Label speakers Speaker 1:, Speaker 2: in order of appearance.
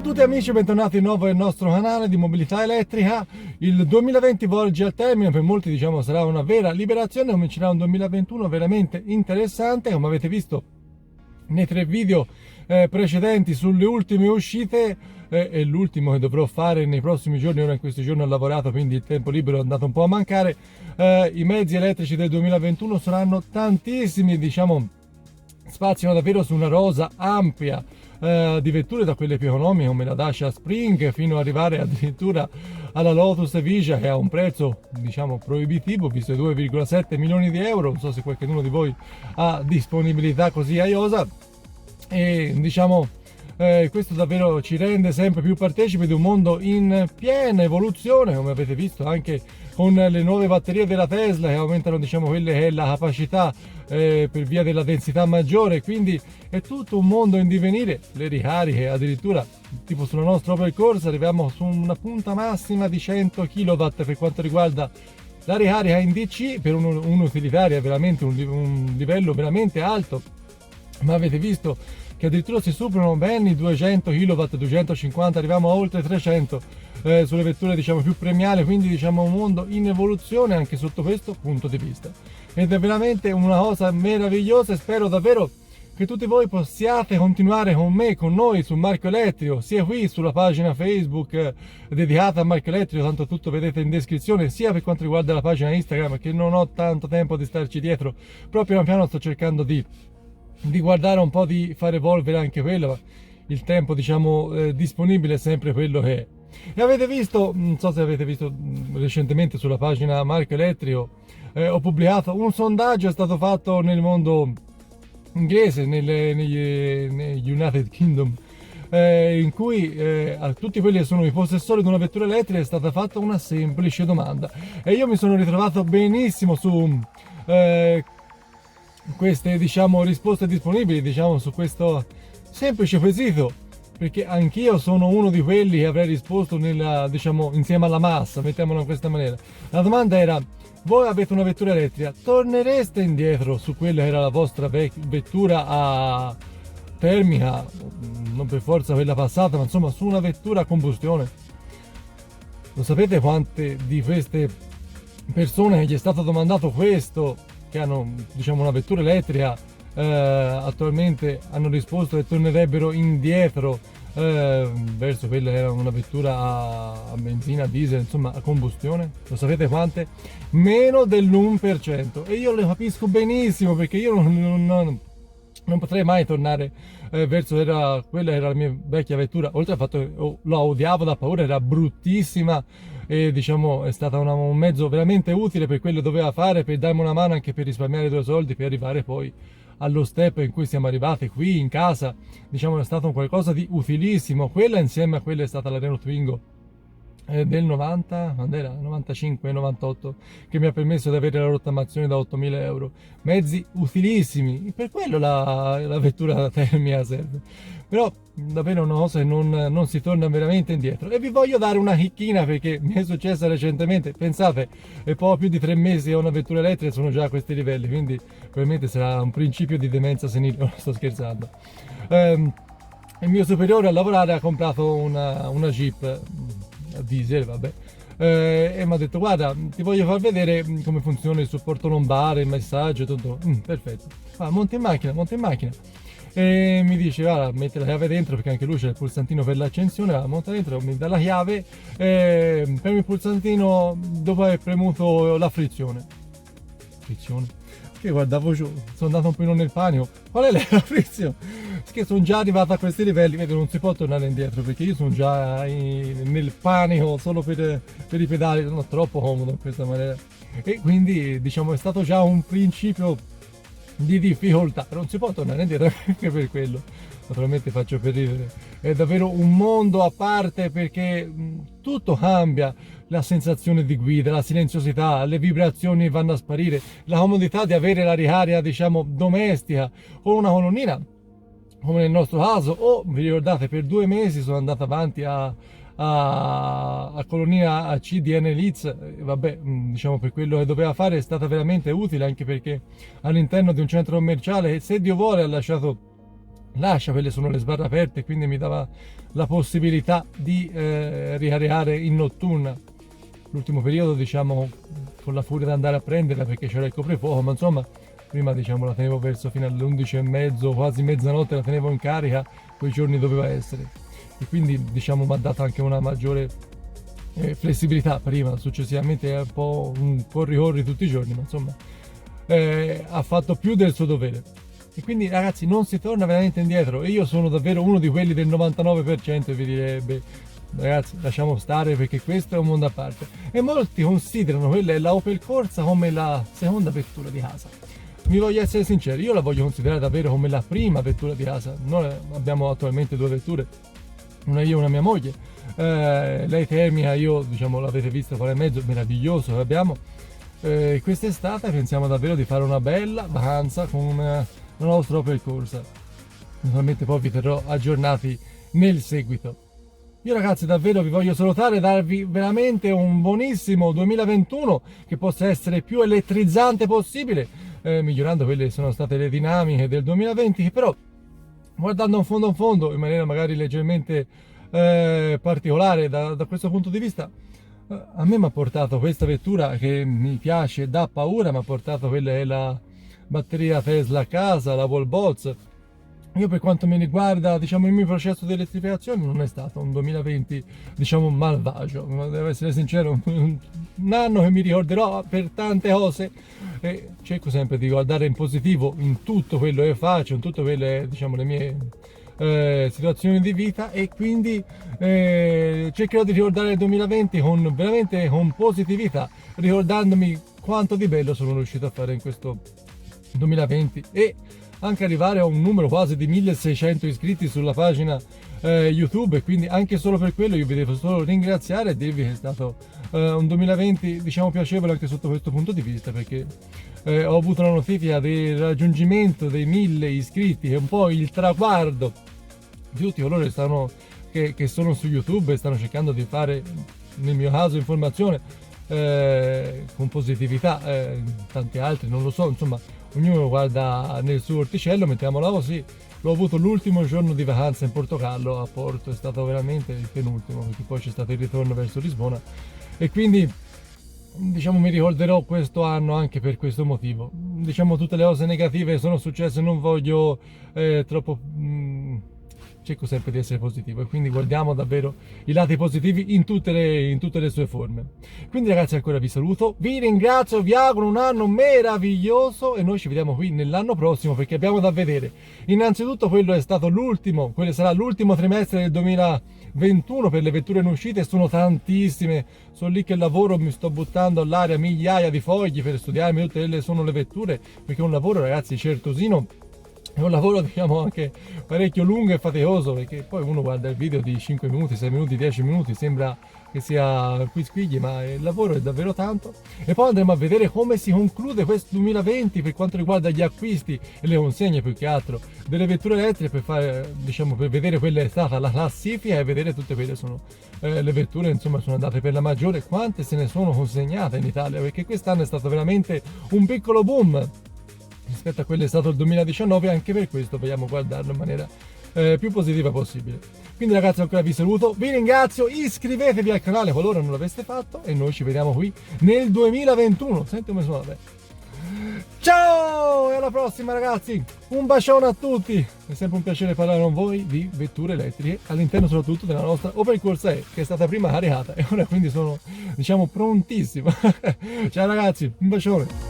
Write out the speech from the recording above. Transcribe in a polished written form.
Speaker 1: Tutti amici, bentornati di nuovo nel nostro canale di mobilità elettrica. Il 2020 volge al termine, per molti diciamo sarà una vera liberazione, comincerà un 2021 veramente interessante, come avete visto nei 3 video precedenti sulle ultime uscite e l'ultimo che dovrò fare nei prossimi giorni. Ora in questi giorni ho lavorato, quindi il tempo libero è andato un po' a mancare. I mezzi elettrici del 2021 saranno tantissimi, diciamo spaziano davvero su una rosa ampia di vetture, da quelle più economiche come la Dacia Spring fino ad arrivare addirittura alla Lotus Evija, che ha un prezzo diciamo proibitivo, visto i 2,7 milioni di euro. Non so se qualcuno di voi ha disponibilità così aiosa, e diciamo questo davvero ci rende sempre più partecipi di un mondo in piena evoluzione, come avete visto anche con le nuove batterie della Tesla che aumentano diciamo quelle che è la capacità per via della densità maggiore. Quindi è tutto un mondo in divenire. Le ricariche addirittura tipo sulla nostra Opel Corsa arriviamo su una punta massima di 100 kW per quanto riguarda la ricarica in DC per un'utilitaria, veramente un livello veramente alto. Ma avete visto che addirittura si superano ben i 200 kW, 250, arriviamo a oltre 300 sulle vetture diciamo più premiali. Quindi diciamo un mondo in evoluzione anche sotto questo punto di vista, ed è veramente una cosa meravigliosa. E spero davvero che tutti voi possiate continuare con me, con noi sul Marco Elettrico, sia qui sulla pagina Facebook dedicata a Marco Elettrico, tanto tutto vedete in descrizione, sia per quanto riguarda la pagina Instagram, che non ho tanto tempo di starci dietro, proprio piano piano sto cercando di guardare un po', di far evolvere anche quello, ma il tempo diciamo disponibile è sempre quello che è. E avete visto, non so se avete visto recentemente sulla pagina Marco Elettrico, ho pubblicato un sondaggio, è stato fatto nel mondo inglese, negli United Kingdom, in cui a tutti quelli che sono i possessori di una vettura elettrica è stata fatta una semplice domanda, e io mi sono ritrovato benissimo su queste diciamo risposte disponibili diciamo su questo semplice quesito, perché anch'io sono uno di quelli che avrei risposto diciamo insieme alla massa, mettiamola in questa maniera. La domanda era: voi avete una vettura elettrica, tornereste indietro su quella che era la vostra vettura a termica, non per forza quella passata, ma insomma su una vettura a combustione? Lo sapete quante di queste persone che gli è stato domandato questo, che hanno diciamo una vettura elettrica, attualmente hanno risposto che tornerebbero indietro verso quella che era una vettura a benzina, a diesel, insomma a combustione? Lo sapete quante? Meno dell'1%. E io le capisco benissimo, perché io non potrei mai tornare verso quella era la mia vecchia vettura, oltre al fatto che la odiavo da paura, era bruttissima, e diciamo è stata un mezzo veramente utile per quello che doveva fare, per darmi una mano anche per risparmiare 2 soldi, per arrivare poi allo step in cui siamo arrivati qui in casa. Diciamo è stato un qualcosa di utilissimo. Quella insieme a quella è stata la Renault Twingo del 90, quando era? 95, 98, che mi ha permesso di avere la rottamazione da 8.000 euro. Mezzi utilissimi, per quello la vettura termica serve. Però davvero una cosa che non si torna veramente indietro. E vi voglio dare una chicchina, perché mi è successa recentemente. Pensate, è poco più di 3 mesi che ho una vettura elettrica e sono già a questi livelli, quindi probabilmente sarà un principio di demenza senile, non sto scherzando. Il mio superiore a lavorare ha comprato una Jeep a diesel, vabbè, e mi ha detto: guarda, ti voglio far vedere come funziona il supporto lombare, il massaggio, tutto. Perfetto. Monta in macchina, e mi dice: guarda, metti la chiave dentro, perché anche lui c'è il pulsantino per l'accensione. Monta dentro, mi dà la chiave, premi il pulsantino dopo aver premuto la frizione, che guardavo giù, sono andato un po' nel panico. Qual è la frizione? Perché sono già arrivato a questi livelli, vedo, non si può tornare indietro, perché io sono già nel panico solo per i pedali, sono troppo comodo in questa maniera, e quindi diciamo è stato già un principio di difficoltà. Non si può tornare indietro anche per quello. Naturalmente faccio per ridere, è davvero un mondo a parte, perché tutto cambia. La sensazione di guida, la silenziosità, le vibrazioni vanno a sparire, la comodità di avere la ricarica diciamo domestica con una colonnina, come nel nostro caso. O vi ricordate, per 2 mesi sono andato avanti a colonnina a CDN Leeds, vabbè, diciamo per quello che doveva fare è stata veramente utile, anche perché all'interno di un centro commerciale, se Dio vuole, ha lasciato lascia, quelle sono le sbarre aperte, quindi mi dava la possibilità di riareare in notturna. L'ultimo periodo, diciamo, con la furia di andare a prenderla perché c'era il coprifuoco, ma insomma prima, diciamo, la tenevo verso fino alle 11:30, quasi mezzanotte la tenevo in carica, quei giorni doveva essere, e quindi, diciamo, mi ha dato anche una maggiore flessibilità. Prima successivamente è un po' un corri tutti i giorni, ma insomma ha fatto più del suo dovere. E quindi, ragazzi, non si torna veramente indietro, e io sono davvero uno di quelli del 99% che vi direbbe: ragazzi, lasciamo stare perché questo è un mondo a parte. E molti considerano la Opel Corsa come la seconda vettura di casa. Mi voglio essere sincero, io la voglio considerare davvero come la prima vettura di casa. Noi abbiamo attualmente due vetture, una io e una mia moglie. Lei termica, io, diciamo, l'avete visto quale mezzo meraviglioso che abbiamo. Quest'estate pensiamo davvero di fare una bella vacanza con la nostra Opel Corsa. Naturalmente poi vi terrò aggiornati nel seguito. Io, ragazzi, davvero vi voglio salutare e darvi veramente un buonissimo 2021 che possa essere più elettrizzante possibile, migliorando quelle che sono state le dinamiche del 2020, che però, guardando in fondo, in maniera magari leggermente particolare da questo punto di vista, a me mi ha portato questa vettura che mi piace, dà paura, mi ha portato quella che è la batteria Tesla a casa, la Wallbox. Io, per quanto mi riguarda, diciamo, il mio processo di elettrificazione non è stato un 2020, diciamo, malvagio, devo essere sincero, un anno che mi ricorderò per tante cose, e cerco sempre di guardare in positivo in tutto quello che faccio, in tutte quelle, diciamo, le mie situazioni di vita, e quindi cercherò di ricordare il 2020 con positività, ricordandomi quanto di bello sono riuscito a fare in questo 2020, e anche arrivare a un numero quasi di 1600 iscritti sulla pagina YouTube, e quindi anche solo per quello io vi devo solo ringraziare e dirvi che è stato un 2020, diciamo, piacevole anche sotto questo punto di vista, perché ho avuto la notifica del raggiungimento dei 1000 iscritti, che è un po' il traguardo di tutti coloro che sono su YouTube e stanno cercando di fare, nel mio caso, informazione con positività, tanti altri non lo so, insomma, ognuno guarda nel suo orticello, mettiamola così. L'ho avuto l'ultimo giorno di vacanza in Portogallo, a Porto, è stato veramente il penultimo, perché poi c'è stato il ritorno verso Lisbona, e quindi, diciamo, mi ricorderò questo anno anche per questo motivo. Diciamo, tutte le cose negative sono successe, non voglio troppo cerco sempre di essere positivo, e quindi guardiamo davvero i lati positivi in tutte le sue forme. Quindi, ragazzi, ancora vi saluto, vi ringrazio, vi auguro un anno meraviglioso, e noi ci vediamo qui nell'anno prossimo, perché abbiamo da vedere innanzitutto quello è stato quello sarà l'ultimo trimestre del 2021 per le vetture in uscita, e sono tantissime. Sono lì che lavoro, mi sto buttando all'aria migliaia di fogli per studiarmi tutte quelle sono le vetture, perché è un lavoro, ragazzi, certosino. È un lavoro, diciamo, anche parecchio lungo e faticoso, perché poi uno guarda il video di 5 minuti, 6 minuti, 10 minuti, sembra che sia quisquigli, ma il lavoro è davvero tanto. E poi andremo a vedere come si conclude questo 2020 per quanto riguarda gli acquisti e le consegne, più che altro, delle vetture elettriche, per fare, diciamo, per vedere quella è stata la classifica e vedere tutte quelle sono le vetture, insomma, sono andate per la maggiore, quante se ne sono consegnate in Italia, perché quest'anno è stato veramente un piccolo boom rispetto a quello è stato il 2019, anche per questo vogliamo guardarlo in maniera più positiva possibile. Quindi, ragazzi, ancora vi saluto, vi ringrazio, iscrivetevi al canale qualora non l'aveste fatto, e noi ci vediamo qui nel 2021. Senti come suona bene. Ciao, e alla prossima, ragazzi, un bacione a tutti, è sempre un piacere parlare con voi di vetture elettriche, all'interno soprattutto della nostra Opel Corsa E, che è stata prima caricata e ora quindi sono, diciamo, prontissimo. Ciao, ragazzi, un bacione.